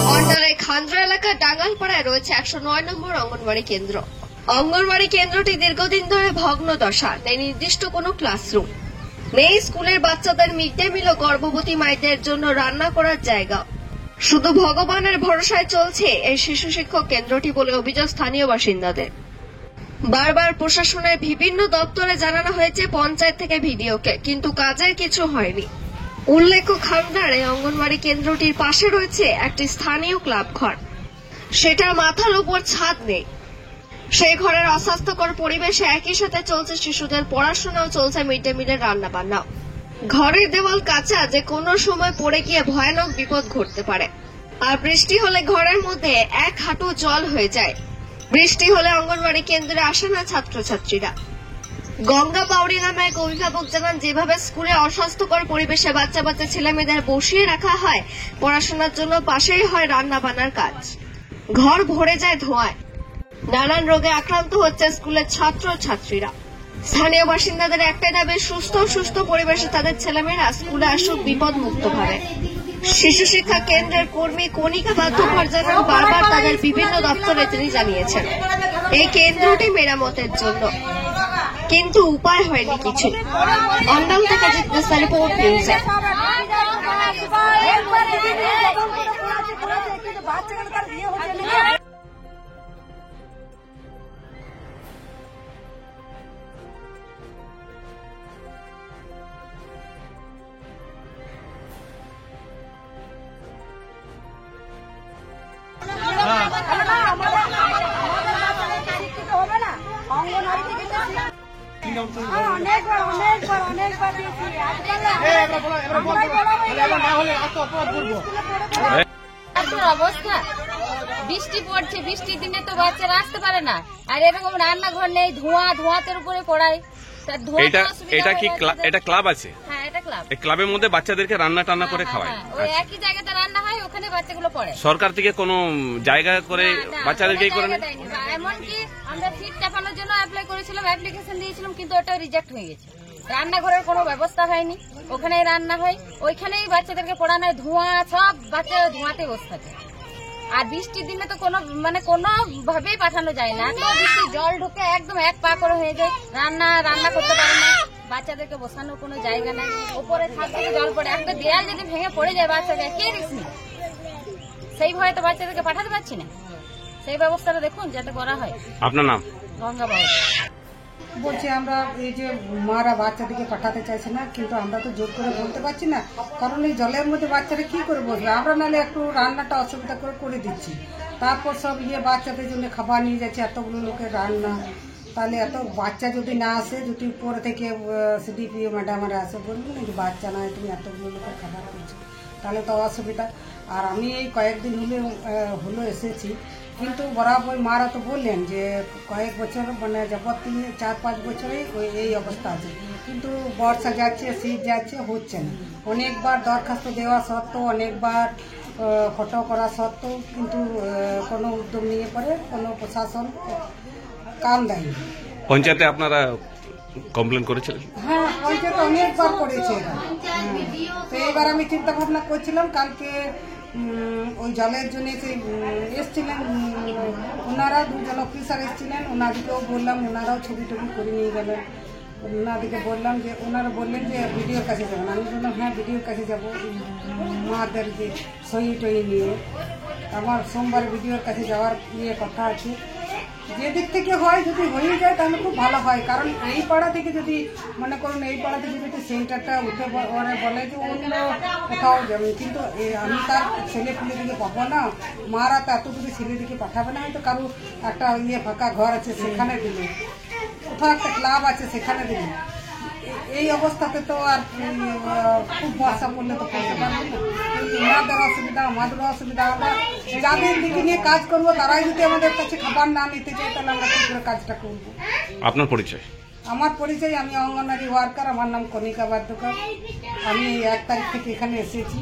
মন্ডলের খান্দ্রা এলাকার ডাঙ্গালপাড়ায় রয়েছে 109 নম্বর অঙ্গনওয়াড়ি কেন্দ্র। অঙ্গনওয়াড়ি কেন্দ্রটি দীর্ঘদিন ধরে ভগ্ন দশা, নেই নির্দিষ্ট কোনো ক্লাসরুম, নেই স্কুলের বাচ্চাদের মিড ডে মিল ও গর্ভবতী মায়েদের জন্য রান্না করার জায়গা। শুধু ভগবানের ভরসায় চলছে এই শিশু শিক্ষক কেন্দ্রটি বলে অভিযোগ স্থানীয় বাসিন্দাদের। বারবার প্রশাসনের বিভিন্ন দপ্তরে জানানো হয়েছে, পঞ্চায়েত থেকে ভিডিওকে, কিন্তু কাজের কিছু হয়নি। উল্লেখ্য, খান্দ্রার এই অঙ্গনওয়াড়ি কেন্দ্রটির পাশে রয়েছে একটি স্থানীয় ক্লাব ঘর, সেটার মাথার উপর ছাদ নেই। সেই ঘরের অস্বাস্থ্যকর পরিবেশে একই সাথে চলছে শিশুদের পড়াশোনাও, চলছে মিড ডে মিলের রান্না বান্নাও। ঘরের দেওয়াল কাঁচা, যে কোনো সময় পড়ে গিয়ে ভয়ানক বিপদ ঘটতে পারে। আর বৃষ্টি হলে ঘরের মধ্যে 1 হাঁটু জল হয়ে যায়। বৃষ্টি হলে অঙ্গনওয়াড়ি কেন্দ্রে আসে না ছাত্রছাত্রীরা। গঙ্গা পাউরি নামে এক অভিভাবক জানান, যেভাবে স্কুলে অস্বাস্থ্যকর পরিবেশে বাচ্চা বাচ্চা ছেলে মেয়েদের বসিয়ে রাখা হয় পড়াশোনার জন্য, পাশেই হয় রান্না বান্নার কাজ। ঘর ভরে যায় ধোঁয়ায়, নানান রোগে আক্রান্ত হচ্ছে স্কুলের ছাত্র ছাত্রীরা। স্থানীয় বাসিন্দাদের একটাই দাবি, সুস্থ পরিবেশে তাদের ছেলেমেয়েরা স্কুলে আসুক বিপদ মুক্ত ভাবে। শিশু শিক্ষা কেন্দ্রের কর্মী কণিকা বাধ্যকর জানান, বারবার তাদের বিভিন্ন দপ্তরে তিনি জানিয়েছেন এই কেন্দ্রটি মেরামতের জন্য, কিন্তু উপায় হয়নি কিছু। অন্ডাল থেকে জিজ্ঞাসা রিপোর্ট নিউজে। অবস্থা, বৃষ্টি পড়ছে, বৃষ্টির দিনে তো বাচ্চারা আসতে পারে না। আর এরকম রান্নাঘর নেই, ধোঁয়াতের উপরে পড়ায়। এটা ক্লাব আছে? হ্যাঁ, এটা ক্লাব। এই ক্লাবের মধ্যে বাচ্চাদেরকে রান্না টান্না করে খাওয়ায়। ওই একই জায়গাতে রান্না হয়, ওখানে বাচ্চাগুলো পড়ে। সরকার থেকে কোনো জায়গা করে বাচ্চাদেরকে করে না? এমনকি আমরা ফিট চাপানোর জন্য অ্যাপ্লাই করেছিলাম, অ্যাপ্লিকেশন দিয়েছিলাম, কিন্তু ওটা রিজেক্ট হয়ে গেছে। রান্নাঘরের কোনো ব্যবস্থা হয়নি, ওখানেই রান্না হয়, ওইখানেই বাচ্চাদেরকে পড়ানো হয়। ধোঁয়া, সব বাচ্চা ধোঁয়াতে বসে থাকে। আর বৃষ্টির দিনে তো কোনো ভাবেই পাঠানো যায় না। বৃষ্টি জল ঢুকে একদম 1 পা করে হয়ে যায়, রান্না করতে পারে না। বাচ্চাদেরকে বসানোর কোনো জায়গা নাই, উপরে ছাদ থেকে জল পড়ে, একটা দেয়াল যদি ভেঙে পড়ে যায় বাচ্চাকে কে রিস্ক নেই? সেই ভয়ে তো বাচ্চাদেরকে পাঠাতে পারছি না। সেই ব্যবস্থাটা দেখুন যাতে করা হয়। আপনার নাম? গঙ্গা বাবু। বলছি, আমরা এই যে মারা বাচ্চাদেরকে পাঠাতে চাইছে না, কিন্তু আমরা তো জোর করে বলতে পারছি না, কারণ এই জলের মধ্যে বাচ্চারা কি করে বসবে। আমরা নাহলে একটু রান্নাটা অসুবিধা করে দিচ্ছি, তারপর সব বাচ্চাদের জন্য খাবার নিয়ে যাচ্ছে, এতগুলো লোকের রান্না। তাহলে এত বাচ্চা যদি না আসে, যদি উপরে থেকে সিডিপিও ম্যাডামরা আসে, বলবেন যে বাচ্চা নয়, তুমি এতগুলো লোকের খাবার করছো, তাহলে তো অসুবিধা। আর আমি এই কয়েকদিন হলো এসেছি, কিন্তু বরাবর মারা তো বললেন যে কয়েক বছর, মানে যাবত 4-5 বছরেই এই অবস্থা আছে, কিন্তু বর্ষা যাচ্ছে, শীত যাচ্ছে, হচ্ছে না। অনেকবার দরখাস্ত দেওয়া সত্ত্বেও, অনেকবার ফটো করা সত্ত্বেও, কিন্তু কোনো উদ্যোগ নিয়ে পরে কোনো প্রশাসন কাম দেয়নি। পঞ্চায়েতে আপনারা কমপ্লেন করেছিলেন? হ্যাঁ, পঞ্চায়েত অনেকবার করেছে এরা। তো এবার আমি চিন্তা ভাবনা করছিলাম, কালকে ওই জলের জন্য এসছিলেন ওনারা, 2 জন অফিসার এসছিলেন, ওনাদেরকেও বললাম, ওনারাও ছবি টবি করে নিয়ে গেলেন। ওনাদেরকে বললাম যে, ওনারা বললেন যে ভিডিওর কাছে যাবেন। আমি বললাম হ্যাঁ, ভিডিওর কাছে যাবো, মাদের যে সই টই নিয়ে। আমার সোমবার ভিডিওর কাছে যাওয়ার কথা আছে। যেদিক থেকে হয়, যদি হয়ে যায় তাহলে খুব ভালো হয়, কারণ এই পাড়া থেকে যদি মনে করুন, এই পাড়া থেকে যদি সেন্টারটা উঠে বলে যে অন্য কোথাও যাবেন, কিন্তু আমি তার ছেলে পুলে দিকে পাবো না। মারা তো এত যদি ছেলে দিকে পাঠাবে না, হয়তো কারো একটা ফাঁকা ঘর আছে সেখানে দিলে, কোথাও একটা ক্লাব আছে সেখানে দিলে। এই অবস্থাতে তো আর খুব বর্ষা পড়লে তো পড়তে পারবে না। ওনাদের অসুবিধা, আমাদেরও অসুবিধা। আমরা যাদের দিকে নিয়ে কাজ করবো, তারাই যদি আমাদের কাছে খাবার না নিতে চাই, তাহলে আমরা কি করে কাজটা করবো? আপনার পরিচয়? আমার পরিচয়, আমি অঙ্গনওয়াড়ি ওয়ার্কার, আমার নাম কণিকা বাধ্যকর। আমি 1 তারিখ থেকে এখানে এসেছি।